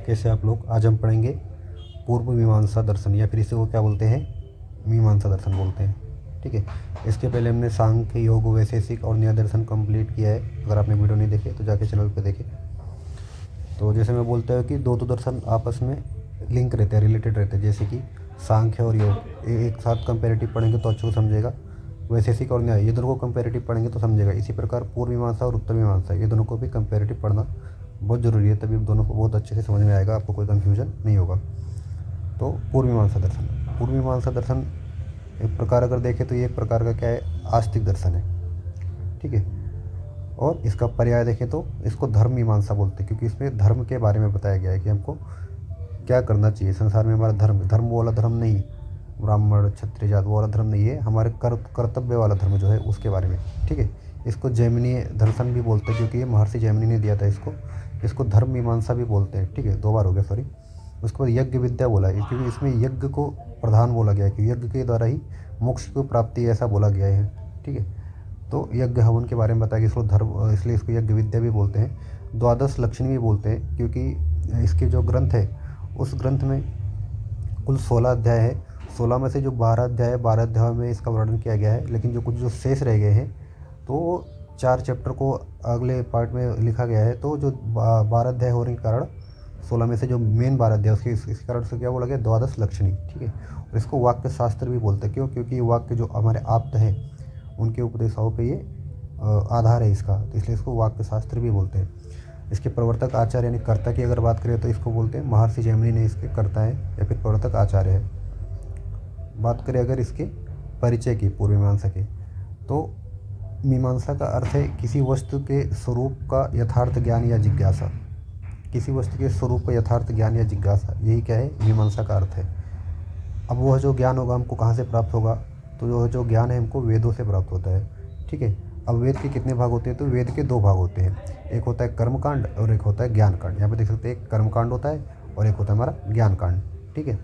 कैसे आप लोग। आज हम पढ़ेंगे पूर्व मीमांसा दर्शन या फिर इसे वो क्या बोलते हैं, मीमांसा दर्शन बोलते हैं। ठीक है, इसके पहले हमने सांख्य, योग, वैशेषिक और न्याय दर्शन कंप्लीट किया है। अगर आपने वीडियो नहीं देखे तो जाके चैनल पर देखें। तो जैसे मैं बोलता हूँ कि दो दर्शन आपस में लिंक रहते हैं, रिलेटेड रहते हैं। जैसे कि सांख्य और योग एक साथ कंपेरेटिव पढ़ेंगे तो अच्छे को समझेगा। वैशेषिक और न्याय ये दोनों को कंपेरेटिव पढ़ेंगे तो समझेगा। इसी प्रकार पूर्व मीमांसा और उत्तर मीमांसा ये दोनों को भी कंपेरेटिव पढ़ना बहुत ज़रूरी है, तभी दोनों को बहुत अच्छे से समझ में आएगा, आपको कोई कन्फ्यूजन नहीं होगा। तो पूर्व मीमांसा दर्शन, पूर्व मीमांसा दर्शन एक प्रकार अगर देखें तो ये एक प्रकार का क्या है, आस्तिक दर्शन है। ठीक है, और इसका पर्याय देखें तो इसको धर्म मीमांसा बोलते हैं, क्योंकि इसमें धर्म के बारे में बताया गया है कि हमको क्या करना चाहिए संसार में। हमारा धर्म वो वाला धर्म नहीं, ब्राह्मण क्षत्रिय जात वो वाला धर्म नहीं है, हमारे कर्तव्य वाला धर्म जो है उसके बारे में। ठीक है, इसको जैमिनीय दर्शन भी बोलते हैं, क्योंकि ये महर्षि जैमिनी ने दिया था इसको धर्म मीमांसा भी बोलते हैं। ठीक है, 2 बार हो गया, सॉरी। उसके बाद यज्ञ विद्या बोला है, क्योंकि इसमें यज्ञ को प्रधान बोला गया है कि यज्ञ के द्वारा ही मोक्ष की प्राप्ति ऐसा बोला गया है। ठीक है, तो यज्ञ हवन के बारे में बताया कि इसको धर्म, इसलिए इसको यज्ञ विद्या भी बोलते हैं। द्वादश लक्षणी भी बोलते हैं, क्योंकि इसके जो ग्रंथ है उस ग्रंथ में कुल 16 अध्याय है। 16 में से जो 12 अध्याय है, 12 अध्याय में इसका वर्णन किया गया है, लेकिन जो कुछ जो शेष रह गए हैं तो 4 चैप्टर को अगले पार्ट में लिखा गया है। तो जो 12 अध्याय होने के कारण 16 में से जो मेन 12 अध्याय उसके इस कारण से क्या बोला गया, द्वादश लक्षणी। ठीक है, और इसको वाक्य शास्त्र भी बोलते हैं। क्यों? क्योंकि ये वाक्य जो हमारे आप्त हैं उनके उपदेशों पे ये आधार है इसका, तो इसलिए इसको वाक्य शास्त्र भी बोलते हैं। इसके प्रवर्तक आचार्य यानी कर्ता की अगर बात करें तो इसको बोलते हैं महर्षि जैमिनी ने इसके कर्ता है या फिर प्रवर्तक आचार्य है। बात करें अगर इसके परिचय की पूर्व मीमांसा के, तो मीमांसा का अर्थ है किसी वस्तु के स्वरूप का यथार्थ ज्ञान या जिज्ञासा। किसी वस्तु के स्वरूप का यथार्थ ज्ञान या जिज्ञासा, यही क्या है, मीमांसा का अर्थ है। अब वह जो ज्ञान होगा हमको कहाँ से प्राप्त होगा, तो वह जो ज्ञान है हमको वेदों से प्राप्त होता है। ठीक है, अब वेद के कितने भाग होते हैं, तो वेद के 2 भाग होते हैं, एक होता है कर्मकांड और एक होता है ज्ञान कांड। यहाँ पे देख सकते हैं एक कर्मकांड होता है और एक होता है हमारा ज्ञान कांड। ठीक है,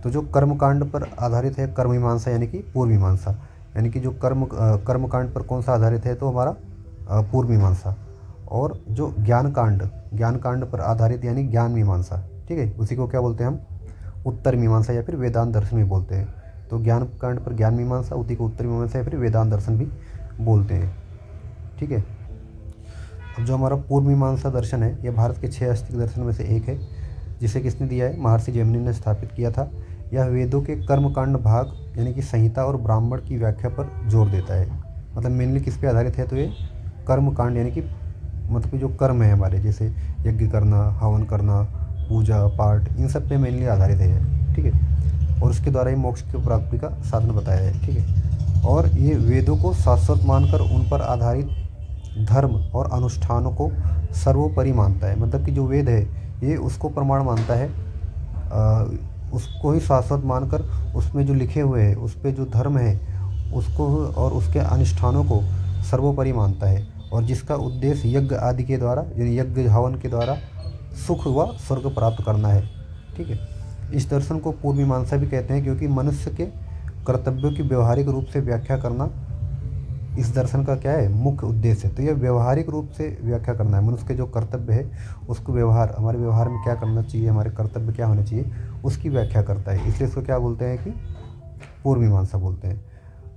तो जो कर्मकांड पर आधारित है कर्म मीमांसा यानी कि पूर्व मीमांसा, यानी कि जो कर्मकांड पर कौन सा आधारित है, तो हमारा पूर्व मीमांसा। और जो ज्ञान कांड पर आधारित यानी ज्ञान मीमांसा। ठीक है, उसी को क्या बोलते हैं हम, उत्तर मीमांसा या फिर वेदांत दर्शन भी बोलते हैं। तो ज्ञान कांड पर ज्ञान मीमांसा, उसी को उत्तर मीमांसा या फिर वेदांत दर्शन भी बोलते हैं। ठीक है, अब जो हमारा पूर्व मीमांसा दर्शन है यह भारत के 6 आस्तिक दर्शन में से एक है, जिसे किसने दिया है, महर्षि जैमिनी ने स्थापित किया था। यह वेदों के कर्मकांड भाग यानी कि संहिता और ब्राह्मण की व्याख्या पर जोर देता है। मतलब मेनली किस पे आधारित है, तो ये कर्मकांड यानी कि मतलब कि जो कर्म है हमारे, जैसे यज्ञ करना, हवन करना, पूजा पाठ, इन सब पे मेनली आधारित है। ठीक है, और उसके द्वारा ही मोक्ष की प्राप्ति का साधन बताया है। ठीक है, और ये वेदों को शाश्वत मानकर उन पर आधारित धर्म और अनुष्ठानों को सर्वोपरि मानता है। मतलब कि जो वेद है ये उसको प्रमाण मानता है, उसको ही शाश्वत मानकर उसमें जो लिखे हुए हैं उस पर जो धर्म है उसको और उसके अनुष्ठानों को सर्वोपरि मानता है, और जिसका उद्देश्य यज्ञ आदि के द्वारा यानी यज्ञ हवन के द्वारा सुख व स्वर्ग प्राप्त करना है। ठीक है, इस दर्शन को पूर्व मीमांसा भी कहते हैं, क्योंकि मनुष्य के कर्तव्यों की व्यवहारिक रूप से व्याख्या करना इस दर्शन का क्या है, मुख्य उद्देश्य है। तो यह व्यवहारिक रूप से व्याख्या करना है, मनुष्य के जो कर्तव्य है उसको हमारे व्यवहार में क्या करना चाहिए, हमारे कर्तव्य क्या होने चाहिए, उसकी व्याख्या करता है। इसलिए इसको क्या बोलते हैं कि पूर्व मीमांसा बोलते हैं।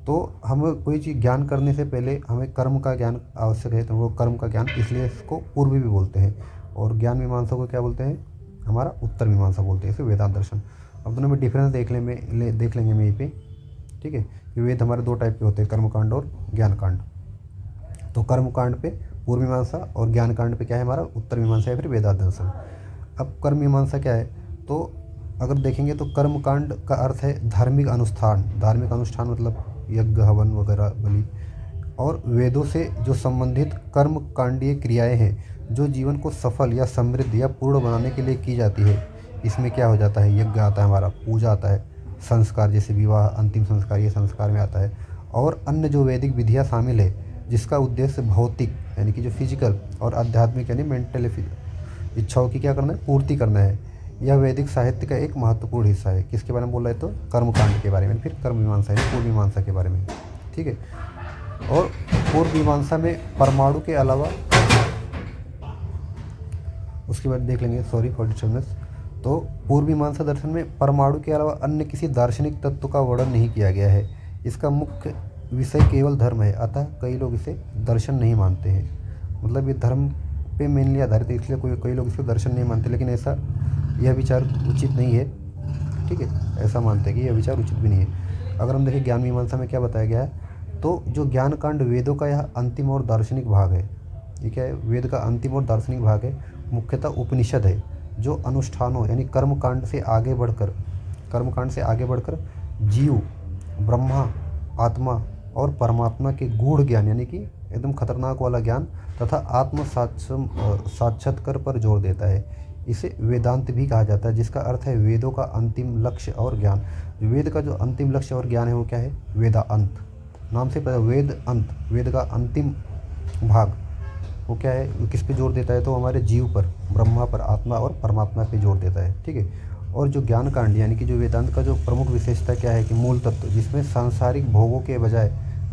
तो हमें कोई चीज़ ज्ञान करने से पहले हमें कर्म का ज्ञान आवश्यक है, तो वो कर्म का ज्ञान, इसलिए इसको पूर्व भी बोलते हैं। और ज्ञान मीमांसा को क्या बोलते हैं, हमारा उत्तर मीमांसा बोलते हैं, इसे वेदांत दर्शन। अब दोनों में डिफरेंस देख लेंगे मैं यहीं पे। ठीक है, कि वेद हमारे 2 टाइप के होते हैं, कर्मकांड और ज्ञान कांड। तो कर्मकांड पे पूर्व मीमांसा और ज्ञान कांड पे क्या है, हमारा उत्तर मीमांसा या फिर वेदांत दर्शन। अब कर्म मीमांसा क्या है, तो अगर देखेंगे तो कर्मकांड का अर्थ है धार्मिक अनुष्ठान मतलब यज्ञ हवन वगैरह बलि, और वेदों से जो संबंधित कर्मकांडीय क्रियाएं हैं जो जीवन को सफल या समृद्ध या पूर्ण बनाने के लिए की जाती है। इसमें क्या हो जाता है, यज्ञ आता है हमारा, पूजा आता है, संस्कार जैसे विवाह, अंतिम संस्कार, ये संस्कार में आता है, और अन्य जो वैदिक विधियाँ शामिल है जिसका उद्देश्य भौतिक यानी कि जो फिजिकल और आध्यात्मिक यानी मेंटल इच्छाओं की क्या करना है, पूर्ति करना है। यह वैदिक साहित्य का एक महत्वपूर्ण हिस्सा है। किसके बारे में बोल रहे हैं, तो कर्मकांड के बारे में, फिर कर्म मीमांसा यानी पूर्व मीमांसा के बारे में। ठीक है, और पूर्व मीमांसा में परमाणु के अलावा उसके बाद देख लेंगे, सॉरी फॉर डिस्टर्बेंस। तो पूर्व मीमांसा दर्शन में परमाणु के अलावा अन्य किसी दार्शनिक तत्व का वर्णन नहीं किया गया है। इसका मुख्य विषय केवल धर्म है, अतः कई लोग इसे दर्शन नहीं मानते हैं। मतलब ये धर्म पे मेनली आधारित है, इसलिए कई लोग इसको दर्शन नहीं मानते, लेकिन ऐसा यह विचार उचित नहीं है। ठीक है, ऐसा मानते हैं कि यह विचार उचित भी नहीं है। अगर हम देखें ज्ञान मीमांसा में क्या बताया गया है, तो जो ज्ञान कांड वेदों का यह अंतिम और दार्शनिक भाग है। ये क्या है, वेद का अंतिम और दार्शनिक भाग है। मुख्यतः उपनिषद है जो अनुष्ठानों यानी कर्मकांड से आगे बढ़कर जीव, ब्रह्मा, आत्मा और परमात्मा के गूढ़ ज्ञान यानी कि एकदम खतरनाक वाला ज्ञान तथा आत्म साक्षात्कार पर जोर देता है। इसे वेदांत भी कहा जाता है, जिसका अर्थ है वेदों का अंतिम लक्ष्य और ज्ञान। वेद का जो अंतिम लक्ष्य और ज्ञान है वो क्या है, वेदांत। नाम से पता वेद अंत, वेद का अंतिम भाग वो क्या है, वो किस पे जोर देता है, तो हमारे जीव पर, ब्रह्मा पर, आत्मा और परमात्मा पे जोर देता है। ठीक है, और जो ज्ञान कांड यानी कि जो वेदांत का जो प्रमुख विशेषता क्या है कि मूल तत्व, जिसमें सांसारिक भोगों के बजाय,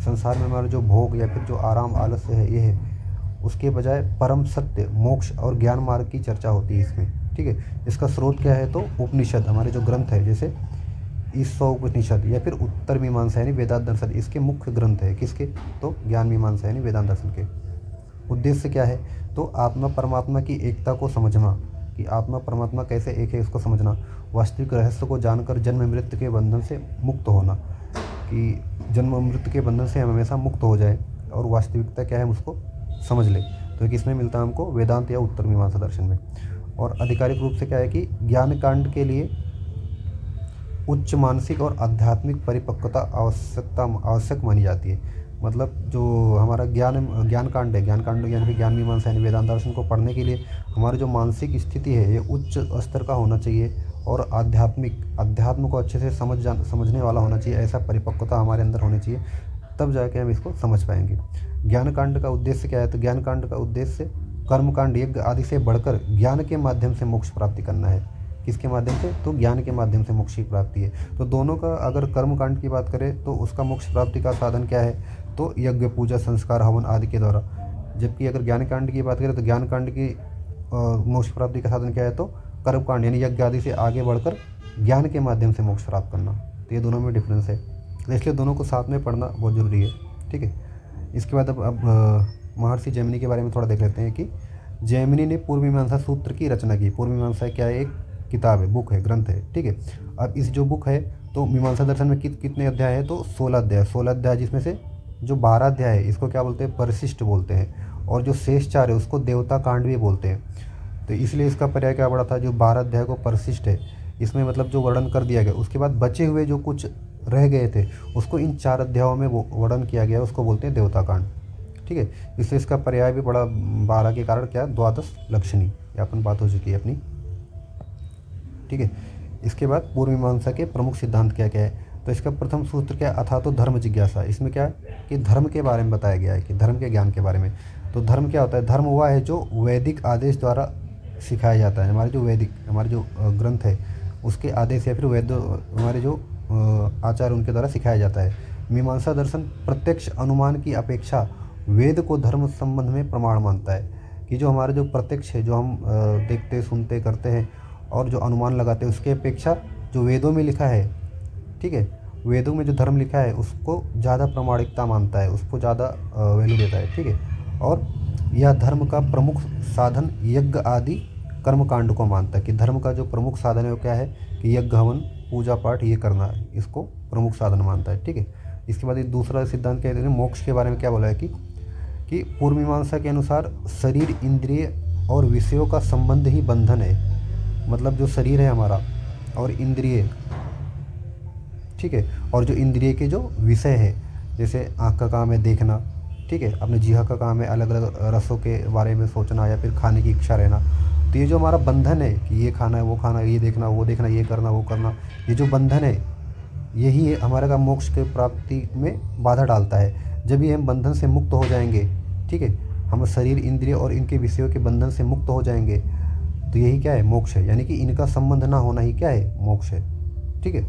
संसार में हमारा जो भोग या फिर जो आराम आलस्य है ये है, उसके बजाय परम सत्य, मोक्ष और ज्ञान मार्ग की चर्चा होती है इसमें। ठीक है, इसका स्रोत क्या है, तो उपनिषद, हमारे जो ग्रंथ है जैसे ईशावास्योपनिषद या फिर उत्तर मीमांसा यानी वेदांत दर्शन, इसके मुख्य ग्रंथ है। किसके, तो ज्ञान मीमांसा यानी वेदांत दर्शन के। उद्देश्य क्या है, तो आत्मा परमात्मा की एकता को समझना, कि आत्मा परमात्मा कैसे एक है इसको समझना, वास्तविक रहस्य को जानकर जन्म मृत्यु के बंधन से मुक्त होना, कि जन्म मृत्यु के बंधन से हम हमेशा मुक्त हो जाए और वास्तविकता क्या है उसको समझ ले। तो किसमें मिलता है हमको, वेदांत या उत्तर मीमांसा दर्शन में। और आधिकारिक रूप से क्या है कि ज्ञान कांड के लिए उच्च मानसिक और आध्यात्मिक परिपक्वता आवश्यक मानी जाती है। मतलब जो हमारा ज्ञान कांड है, ज्ञान कांड यानी कि ज्ञान मीमांसा यानी वेदांत दर्शन को पढ़ने के लिए हमारी जो मानसिक स्थिति है ये उच्च स्तर का होना चाहिए और अध्यात्म को अच्छे से समझने वाला होना चाहिए। ऐसा परिपक्वता हमारे अंदर होनी चाहिए, तब जाके हम इसको समझ पाएंगे। ज्ञान कांड का उद्देश्य क्या है, तो ज्ञान कांड का उद्देश्य कर्मकांड, यज्ञ आदि से बढ़कर ज्ञान के माध्यम से मोक्ष प्राप्ति करना है। किसके माध्यम से, तो ज्ञान के माध्यम से मोक्ष की प्राप्ति है। तो दोनों का अगर कर्म कांड की बात करें तो उसका मोक्ष प्राप्ति का साधन क्या है, तो यज्ञ, पूजा, संस्कार, हवन आदि के द्वारा। जबकि अगर ज्ञान कांड की बात करें तो ज्ञान कांड की मोक्ष प्राप्ति का साधन क्या है, तो कर्म कांड यानी यज्ञ आदि से आगे बढ़कर ज्ञान के माध्यम से मोक्ष प्राप्त करना। तो ये दोनों में डिफरेंस है, इसलिए दोनों को साथ में पढ़ना बहुत ज़रूरी है। ठीक है, इसके बाद अब महर्षि जैमिनी के बारे में थोड़ा देख लेते हैं कि जैमिनी ने पूर्व मीमांसा सूत्र की रचना की। पूर्व मीमांसा क्या है, एक किताब है, बुक है, ग्रंथ है। ठीक है, अब इस जो बुक है तो मीमांसा दर्शन में कितने अध्याय है, तो 16 अध्याय, जिसमें से जो 12 अध्याय है इसको क्या बोलते हैं, परिशिष्ट बोलते हैं, और जो शेष 4 है उसको देवता कांड भी बोलते हैं। तो इसलिए इसका पर्याय क्या पड़ा था, जो 12 अध्याय को परिशिष्ट है, इसमें मतलब जो वर्णन कर दिया गया, उसके बाद बचे हुए जो कुछ रह गए थे उसको इन 4 अध्यायों में वो वर्णन किया गया, उसको बोलते हैं देवता कांड। ठीक है, इससे इसका पर्याय भी पड़ा 12 के कारण क्या, द्वादश लक्षणी, ये अपन बात हो चुकी है अपनी। ठीक है, इसके बाद पूर्व मीमांसा के प्रमुख सिद्धांत क्या क्या है, तो इसका प्रथम सूत्र क्या है, अथा तो धर्म जिज्ञासा। इसमें क्या है कि धर्म के बारे में बताया गया है, कि धर्म के ज्ञान के बारे में। तो धर्म क्या होता है, धर्म हुआ है जो वैदिक आदेश द्वारा सिखाया जाता है। हमारे जो ग्रंथ है उसके आदेश या फिर हमारे जो आचार्य उनके द्वारा सिखाया जाता है। मीमांसा दर्शन प्रत्यक्ष अनुमान की अपेक्षा वेद को धर्म संबंध में प्रमाण मानता है, कि जो हमारा जो प्रत्यक्ष है, जो हम देखते, सुनते, करते हैं और जो अनुमान लगाते हैं, उसके अपेक्षा जो वेदों में लिखा है, ठीक है, वेदों में जो धर्म लिखा है उसको ज़्यादा प्रामाणिकता मानता है, उसको ज़्यादा वैल्यू देता है। ठीक है, और यह धर्म का प्रमुख साधन यज्ञ आदि कर्मकांड को मानता है, कि धर्म का जो प्रमुख साधन है वो क्या है, कि यज्ञ, हवन, पूजा पाठ ये करना है, इसको प्रमुख साधन मानता है। ठीक है, इसके बाद ये दूसरा सिद्धांत क्या है, मोक्ष के बारे में क्या बोला है कि पूर्व मीमांसा के अनुसार शरीर, इंद्रिय और विषयों का संबंध ही बंधन है। मतलब जो शरीर है हमारा और इंद्रिय, ठीक है, और जो इंद्रिय के जो विषय है, जैसे आँख का काम है देखना, ठीक है, अपने जीवा का काम है अलग अलग रसों के बारे में सोचना या फिर खाने की इच्छा रहना। तो ये जो हमारा बंधन है कि ये खाना है, वो खाना, ये देखना, वो देखना, ये करना, वो करना, ये जो बंधन है यही हमारे का मोक्ष के प्राप्ति में बाधा डालता है। जब ये हम बंधन से मुक्त हो जाएंगे, ठीक है, हम शरीर, इंद्रिय और इनके विषयों के बंधन से मुक्त हो जाएंगे, तो यही क्या है, मोक्ष है। यानी कि इनका संबंध ना होना ही क्या है, मोक्ष है। ठीक है,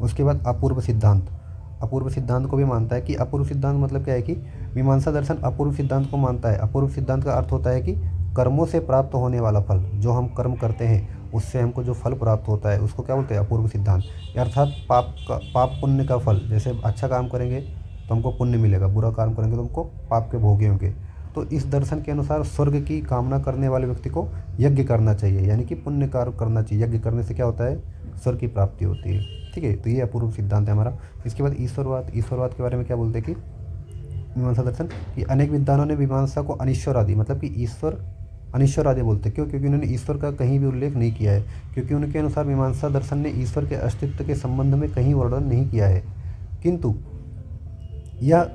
उसके बाद अपूर्व सिद्धांत को भी मानता है। कि अपूर्व सिद्धांत मतलब क्या है, कि मीमांसा दर्शन अपूर्व सिद्धांत को मानता है। अपूर्व सिद्धांत का अर्थ होता है कि कर्मों से प्राप्त होने वाला फल, जो हम कर्म करते हैं उससे हमको जो फल प्राप्त होता है उसको क्या बोलते हैं? अपूर्व सिद्धांत। अर्थात पाप पुण्य का फल, जैसे अच्छा काम करेंगे तो हमको पुण्य मिलेगा, बुरा काम करेंगे तो हमको पाप के भोगी होंगे। तो इस दर्शन के अनुसार स्वर्ग की कामना करने वाले व्यक्ति को यज्ञ करना चाहिए, यानी कि पुण्य कार्य करना चाहिए। यज्ञ करने से क्या होता है? स्वर्ग की प्राप्ति होती है। ठीक है, तो ये अपूर्व सिद्धांत है हमारा। इसके बाद ईश्वरवाद। ईश्वरवाद के बारे में क्या बोलते हैं कि मीमांसा दर्शन कि अनेक विद्वानों ने मीमांसा को अनिश्वरवादी, मतलब कि ईश्वर अनिश्वरवादी बोलते हैं। क्यों? क्योंकि उन्होंने ईश्वर का कहीं भी उल्लेख नहीं किया है, क्योंकि उनके अनुसार मीमांसा दर्शन ने ईश्वर के अस्तित्व के संबंध में कहीं वर्णन नहीं किया है। किंतु यह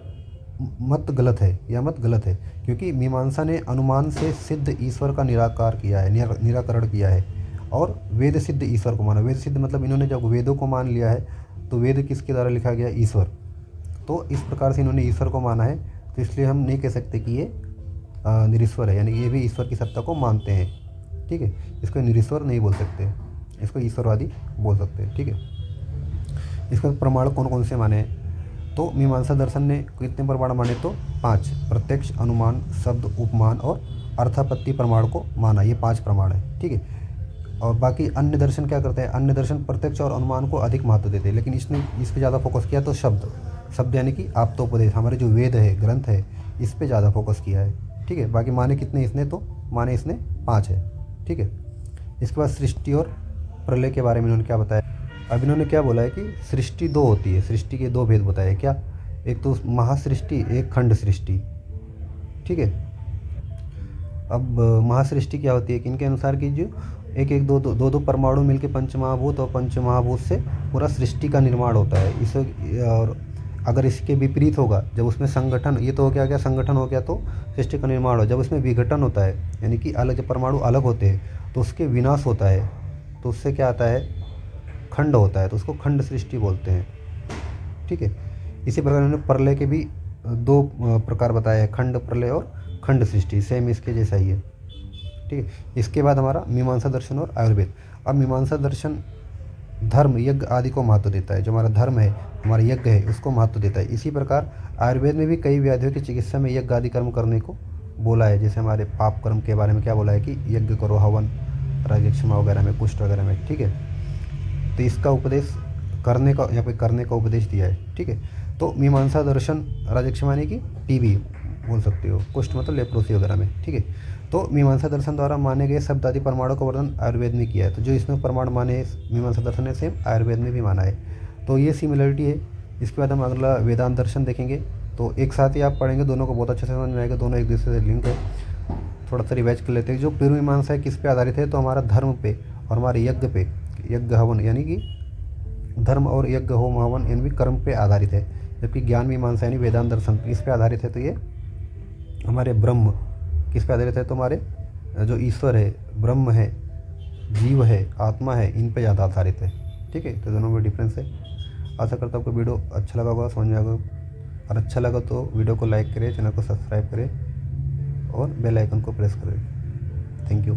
मत गलत है, यह मत गलत है, क्योंकि मीमांसा ने अनुमान से सिद्ध ईश्वर का निराकार किया है, निराकरण किया है, और वेद सिद्ध ईश्वर को माना। वेद सिद्ध मतलब इन्होंने जब वेदों को मान लिया है तो वेद किसके द्वारा लिखा गया? ईश्वर। तो इस प्रकार से इन्होंने ईश्वर को माना है, तो इसलिए हम नहीं कह सकते कि ये निरीश्वर है, यानी ये भी ईश्वर की सत्ता को मानते हैं। ठीक है, इसको निरीश्वर नहीं बोल सकते, इसको ईश्वरवादी बोल सकते हैं। ठीक है, इसका प्रमाण कौन कौन से माने हैं? तो मीमांसा दर्शन ने कितने प्रमाण माने? तो 5। प्रत्यक्ष, अनुमान, शब्द, उपमान और अर्थापत्ति प्रमाण को माना। ये 5 प्रमाण है। ठीक है, और बाकी अन्य दर्शन क्या करते हैं? अन्य दर्शन प्रत्यक्ष और अनुमान को अधिक महत्व देते हैं, लेकिन इसने इस पर ज़्यादा फोकस किया। तो शब्द यानी कि आप्तोपदेश, हमारे जो वेद है, ग्रंथ है, इस पे ज़्यादा फोकस किया है। ठीक है, बाकी माने कितने इसने? तो माने इसने 5 है। ठीक है, इसके बाद सृष्टि और प्रलय के बारे में इन्होंने क्या बताया? अब इन्होंने क्या बोला है कि सृष्टि 2 होती है, सृष्टि के 2 भेद बताए। क्या? एक तो महासृष्टि, एक खंड सृष्टि। ठीक है, अब महासृष्टि क्या होती है कि इनके अनुसार कि जो एक एक दो परमाणु मिलकर पंचमहाभूत, और पंचमहाभूत से पूरा सृष्टि का निर्माण होता है। इस और अगर इसके विपरीत होगा, जब उसमें संगठन, ये तो हो गया संगठन हो गया, तो सृष्टि का निर्माण हो। जब उसमें विघटन होता है, यानी कि अलग, जब परमाणु अलग होते हैं तो उसके विनाश होता है, तो उससे क्या आता है? खंड होता है, तो उसको खंड सृष्टि बोलते हैं। ठीक है, इसी प्रकार इन्होंने प्रलय के भी 2 प्रकार बताए हैं, खंड प्रलय और खंड सृष्टि, सेम इसके जैसा ही है। ठीक है, इसके बाद हमारा मीमांसा दर्शन और आयुर्वेद। अब मीमांसा दर्शन धर्म, यज्ञ आदि को महत्व देता है, जो हमारा धर्म है, हमारा यज्ञ है, उसको महत्व देता है। इसी प्रकार आयुर्वेद में भी कई व्याधियों की चिकित्सा में यज्ञ आदि कर्म करने को बोला है। जैसे हमारे पाप कर्म के बारे में क्या बोला है कि यज्ञ करो, हवन, राजक्षमा वगैरह में, कुष्ठ वगैरह में। ठीक है, तो इसका उपदेश करने का, यहाँ पे करने का उपदेश दिया है। ठीक है, तो मीमांसा दर्शन, राजक्षमा यानी कि टीबी बोल सकते हो, कुष्ठ मतलब लेप्रोसी वगैरह में। ठीक है, तो मीमांसा दर्शन द्वारा माने गए शब्द आदि प्रमाणों का वर्णन आयुर्वेद में किया है। तो जो इसमें प्रमाण माने मीमांसा दर्शन ने, सेम आयुर्वेद में भी माना है। तो ये सिमिलरिटी है। इसके बाद हम अगला वेदांत दर्शन देखेंगे। तो एक साथ ही आप पढ़ेंगे, दोनों को बहुत अच्छे से समझ में आएगा, दोनों एक दूसरे से लिंक है। थोड़ा सा रिवाइज कर लेते हैं। जो पूर्व मीमांसा है किस पे आधारित है? तो हमारा धर्म पे और हमारे यज्ञ पे, यज्ञ हवन, यानी कि धर्म और यज्ञ होम हवन यानी कर्म पे आधारित है। जबकि ज्ञान मीमांसा यानी वेदांत दर्शन इस पे आधारित है। तो ये हमारे ब्रह्म किस पे आधारित है? तो हमारे जो ईश्वर है, ब्रह्म है, जीव है, आत्मा है, इन पे ज़्यादा आधारित है। ठीक है, तो दोनों में डिफरेंस है। आशा करता हूँ आपको वीडियो अच्छा लगा होगा, समझ में आएगा। और अच्छा लगा तो वीडियो को लाइक करें, चैनल को सब्सक्राइब करें और बेल आइकन को प्रेस करें। Thank you.